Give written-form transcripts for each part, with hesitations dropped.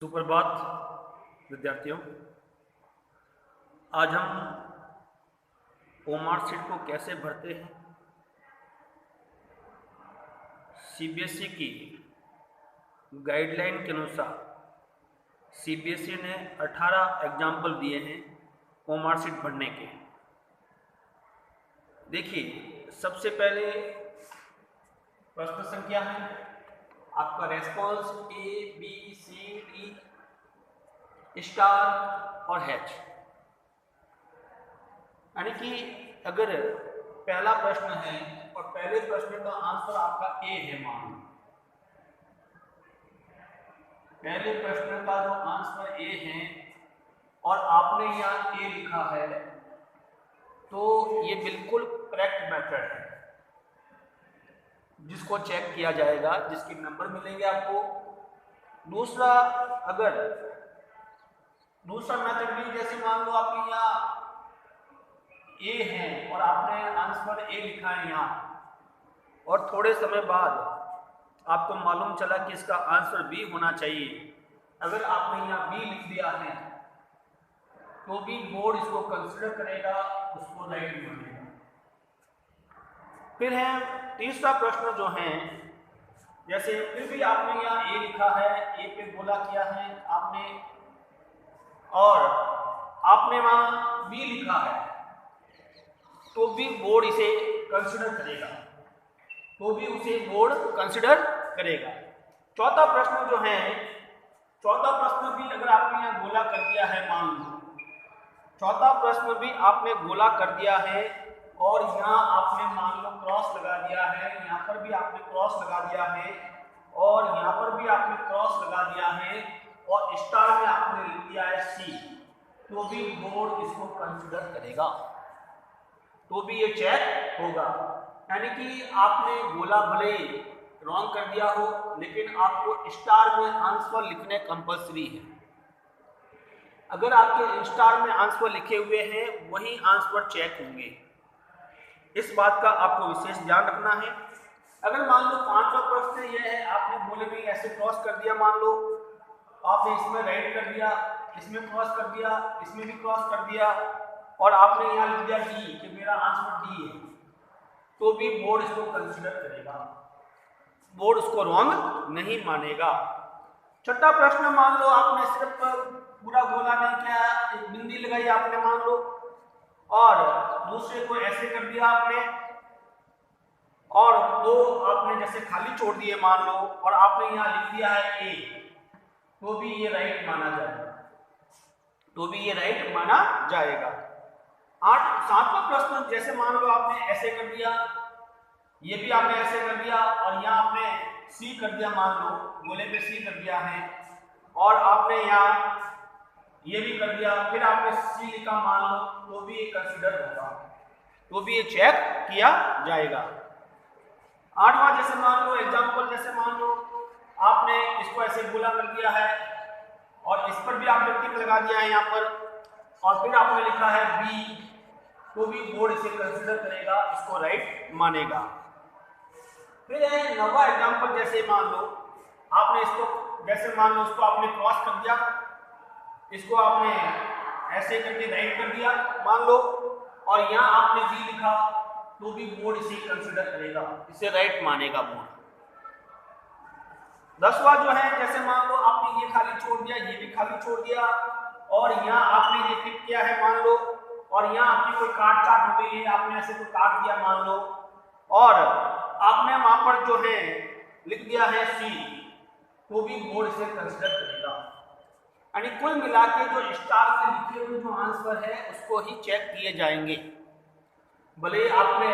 सुप्रभात विद्यार्थियों। आज हम ओमार शीट को कैसे भरते हैं, सीबीएसई की गाइडलाइन के अनुसार सीबीएसई ने 18 एग्जाम्पल दिए हैं ओमार शीट भरने के। देखिए, सबसे पहले प्रश्न संख्या है आपका response A B C D star और एच, यानी कि अगर पहला प्रश्न है और पहले प्रश्न का आंसर आपका ए है, मान लो पहले प्रश्न का जो आंसर ए है और आपने यहाँ ए लिखा है, तो ये बिल्कुल करेक्ट मेथड है जिसको चेक किया जाएगा, जिसके नंबर मिलेंगे आपको। दूसरा, अगर दूसरा मेथड भी, जैसे मान लो आपके यहाँ ए है और आपने आंसर ए लिखा है यहाँ, और थोड़े समय बाद आपको मालूम चला कि इसका आंसर बी होना चाहिए। अगर आपने यहाँ बी लिख दिया है तो भी बोर्ड इसको कंसिडर करेगा, उसको राइट मानेगा। फिर है तीसरा प्रश्न जो है, जैसे फिर भी आपने यहाँ ए लिखा है, ए पे गोला किया है आपने, और आपने वहां बी लिखा है, तो भी बोर्ड इसे कंसिडर करेगा, तो भी उसे बोर्ड कंसिडर करेगा। चौथा प्रश्न जो है, चौथा प्रश्न भी अगर आपने यहाँ गोला कर दिया है, मान लो चौथा प्रश्न भी आपने गोला कर दिया है और यहाँ आपने मान लो क्रॉस लगा दिया है, यहाँ पर भी आपने क्रॉस लगा दिया है और यहाँ पर भी आपने क्रॉस लगा दिया है और स्टार में आपने लिख दिया है सी, तो भी बोर्ड इसको कंसिडर करेगा, तो भी ये चेक होगा। यानी कि आपने गोला भले रॉन्ग कर दिया हो, लेकिन आपको स्टार में आंसर लिखने कंपल्सरी है। अगर आपके स्टार में आंसर लिखे हुए हैं वही आंसर चेक होंगे, इस बात का आपको विशेष ध्यान रखना है। अगर मान लो पांचवा प्रश्न ये है, आपने गोले में ऐसे क्रॉस कर दिया, मान लो आपने इसमें राइट कर दिया, इसमें क्रॉस कर दिया, इसमें भी क्रॉस कर दिया और आपने यहाँ लिख दिया डी कि मेरा आंसर डी है, तो भी बोर्ड इसको कंसीडर करेगा, बोर्ड उसको रॉन्ग नहीं मानेगा। छठा प्रश्न, मान लो आपने सिर्फ पूरा गोला नहीं किया, एक बिंदी लगाई आपने मान लो, और दूसरे को ऐसे कर दिया आपने, और दो आपने जैसे खाली छोड़ दिए मान लो, और आपने यहाँ लिख दिया है ए, तो भी ये राइट माना जाएगा, तो भी ये राइट माना जाएगा। सातवां प्रश्न, जैसे मान लो आपने ऐसे कर दिया, ये भी आपने ऐसे कर दिया और यहाँ आपने सी कर दिया, मान लो गोले पे सी कर दिया है, और आपने यहाँ ये भी कर दिया, फिर आपने सी लिखा मान लो, तो भी ये कंसीडर होगा, तो भी ये चेक किया जाएगा। आठवां, जैसे मान लो एग्जांपल, जैसे मान लो आपने इसको ऐसे गोला कर दिया है और इस पर भी आपने टिक लगा दिया है यहाँ पर, और फिर आपने लिखा है बी, तो भी बोर्ड इसे कंसीडर करेगा, इसको राइट मानेगा। फिर है नौवां एग्जांपल, जैसे मान लो आपने इसको, जैसे मान लो इसको आपने क्रॉस कर दिया, इसको आपने ऐसे करके राइट कर दिया मान लो, और यहाँ आपने बी लिखा, तो भी बोर्ड इसे कंसीडर करेगा, इसे राइट मानेगा बोर्ड। 10वां जो है, जैसे मान लो आपने ये खाली छोड़ दिया, ये भी खाली छोड़ दिया, और यहाँ आपने ये टिक किया है मान लो, और यहाँ आपकी कोई काट हो गई है, आपने ऐसे कोई काट दिया मान लो, और आपने वहां पर जो है लिख दिया है सी, तो भी बोर्ड इसे कंसीडर करेगा। यानी कुल मिला के जो स्टार से लिखे हुए जो आंसर है उसको ही चेक किए जाएंगे, भले आपने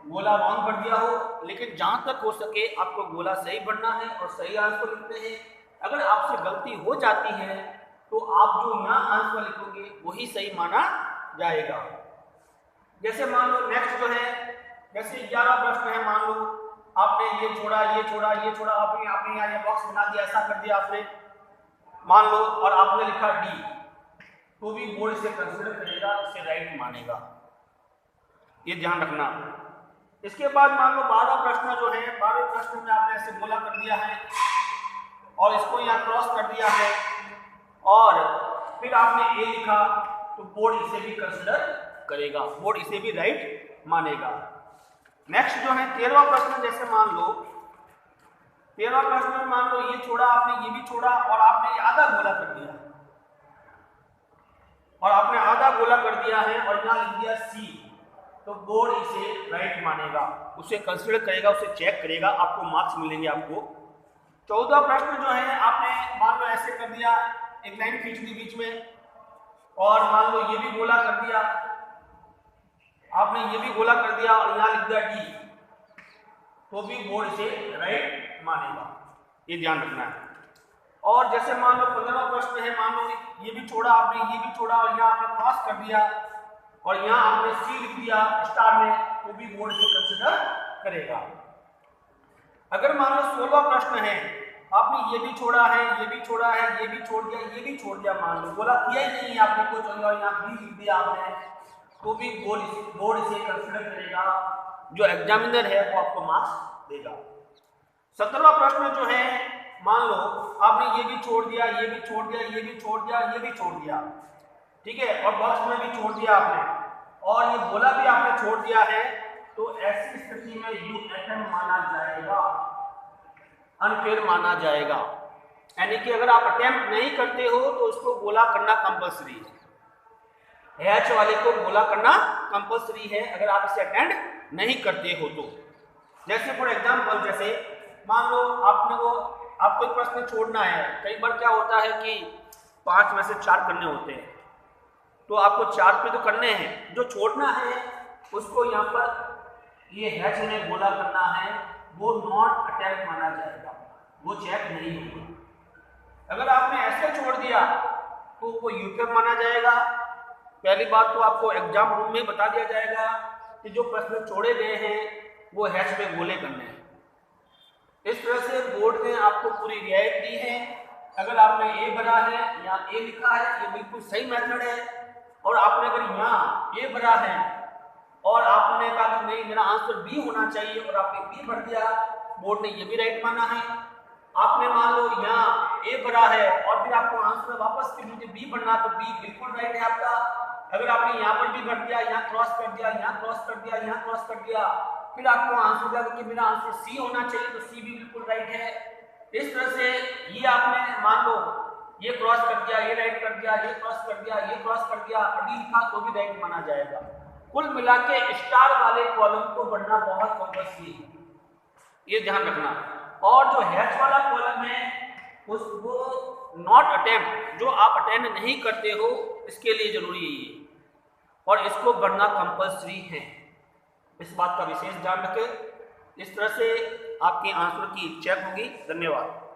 गोला रॉन्ग भर दिया हो, लेकिन जहां तक हो सके आपको गोला सही भरना है और सही आंसर लिखने हैं। अगर आपसे गलती हो जाती है तो आप जो यहाँ आंसर लिखोगे वही सही माना जाएगा। जैसे मान लो नेक्स्ट जो है, जैसे 11 प्रश्न है, मान लो आपने ये छोड़ा, ये छोड़ा, ये छोड़ा, आपने यहाँ ये बॉक्स बना दिया, ऐसा कर दिया आपने मान लो, और आपने लिखा डी, तो भी बोर्ड इसे कंसीडर करेगा, इसे राइट मानेगा, ये ध्यान रखना। इसके बाद मान लो 12 प्रश्न जो है, 12 प्रश्न में आपने ऐसे गोला कर दिया है और इसको यहाँ क्रॉस कर दिया है, और फिर आपने ए लिखा तो बोर्ड इसे भी कंसिडर करेगा, बोर्ड इसे भी राइट मानेगा। नेक्स्ट जो है 13वां प्रश्न, जैसे मान लो 13वां प्रश्न में मान लो ये छोड़ा आपने, ये भी छोड़ा और आपने ये आधा गोला कर दिया, और आपने आधा गोला कर दिया है और यहाँ लिख दिया सी, तो बोर्ड इसे राइट मानेगा, उसे कंसिडर करेगा, उसे चेक करेगा, आपको मार्क्स मिलेंगे आपको। 14वां प्रश्न जो है आपने मान लो ऐसे कर दिया, एक लाइन खींच दी बीच में, और मान लो ये भी गोला कर दिया, आपने ये भी गोला कर दिया और यहाँ लिख दिया डी, तो भी बोर्ड इसे राइट मानेगा, ये ध्यान रखना है। और जैसे मान लो 15वां प्रश्न है, मान लो ये भी छोड़ा आपने, ये भी छोड़ा और यहाँ आपने क्रॉस कर दिया और यहाँ आपने सी लिख दिया स्टार में, तो भी बोर्ड इसे कंसिडर करेगा। अगर मान लो 16वां प्रश्न है, आपने ये भी छोड़ा है, ये भी छोड़ा है, ये भी छोड़ दिया, ये भी छोड़ दिया, मान लो गोला किया ही नहीं है आपने कुछ, और यहाँ बी लिख दिया आपने, तो भी बोर्ड इसे कंसिडर करेगा, जो एग्जामिनर है वो आपको मार्क्स देगा। 17वां प्रश्न जो है, मान लो आपने ये भी छोड़ दिया, ये भी छोड़ दिया, ये भी छोड़ दिया, ये भी छोड़ दिया, ठीक है, और बॉक्स में भी छोड़ दिया आपने, और ये गोला भी आपने छोड़ दिया है, तो ऐसी स्थिति में यू अटेम्प्ट माना जाएगा, अनफेयर माना जाएगा। यानी कि अगर आप अटेम्प्ट नहीं करते हो तो उसको गोला करना कंपल्सरी है, एच वाले को गोला करना कंपल्सरी है अगर आप इसे अटेंड नहीं करते हो तो। जैसे फॉर एग्जाम्पल, जैसे मान लो आपको एक प्रश्न छोड़ना है, कई बार क्या होता है कि 5 में से 4 करने होते हैं, तो आपको 4 पे तो करने हैं, जो छोड़ना है उसको यहाँ पर ये हैच में गोला करना है, वो नॉट अटेम्प्ट माना जाएगा, वो चेक नहीं होगा। अगर आपने ऐसे छोड़ दिया तो वो यूटर्न माना जाएगा। पहली बात तो आपको एग्जाम रूम में बता दिया जाएगा कि जो प्रश्न छोड़े गए हैं वो हैच में गोले करने हैं। इस तरह से बोर्ड ने आपको पूरी रियायत दी है। अगर आपने ए भरा है, यहाँ ए लिखा है, ये बिल्कुल सही मेथड है, और आपने अगर यहाँ ए भरा है और आपने कहा कि नहीं मेरा आंसर बी होना चाहिए और आपने बी भर दिया, बोर्ड ने ये भी राइट माना है। आपने मान लो यहाँ ए भरा है और फिर आपको आंसर वापस फिर मुझे बी भरना, तो बी बिल्कुल राइट है आपका। अगर आपने यहाँ पर भी भर दिया, यहाँ क्रॉस कर दिया, यहाँ क्रॉस कर दिया, यहाँ क्रॉस कर दिया, फिर आपको आंसर लगा कि मेरा आंसर सी होना चाहिए, तो सी भी बिल्कुल राइट है। इस तरह से ये आपने मान लो ये क्रॉस कर दिया, ये राइट कर दिया, ये क्रॉस कर दिया, ये क्रॉस कर दिया, अभी लिखा तो भी राइट माना जाएगा। कुल मिला के स्टार वाले कॉलम को बढ़ना बहुत कंपल्सरी है, ये ध्यान रखना। और जो हैच वाला कॉलम है उसको नॉट अटेम्प्ट, जो आप अटेंड नहीं करते हो, इसके लिए जरूरी है ये, और इसको बढ़ना कंपल्सरी है। इस बात का विशेष ध्यान रखें। इस तरह से आपके आंसर की चेक होगी। धन्यवाद।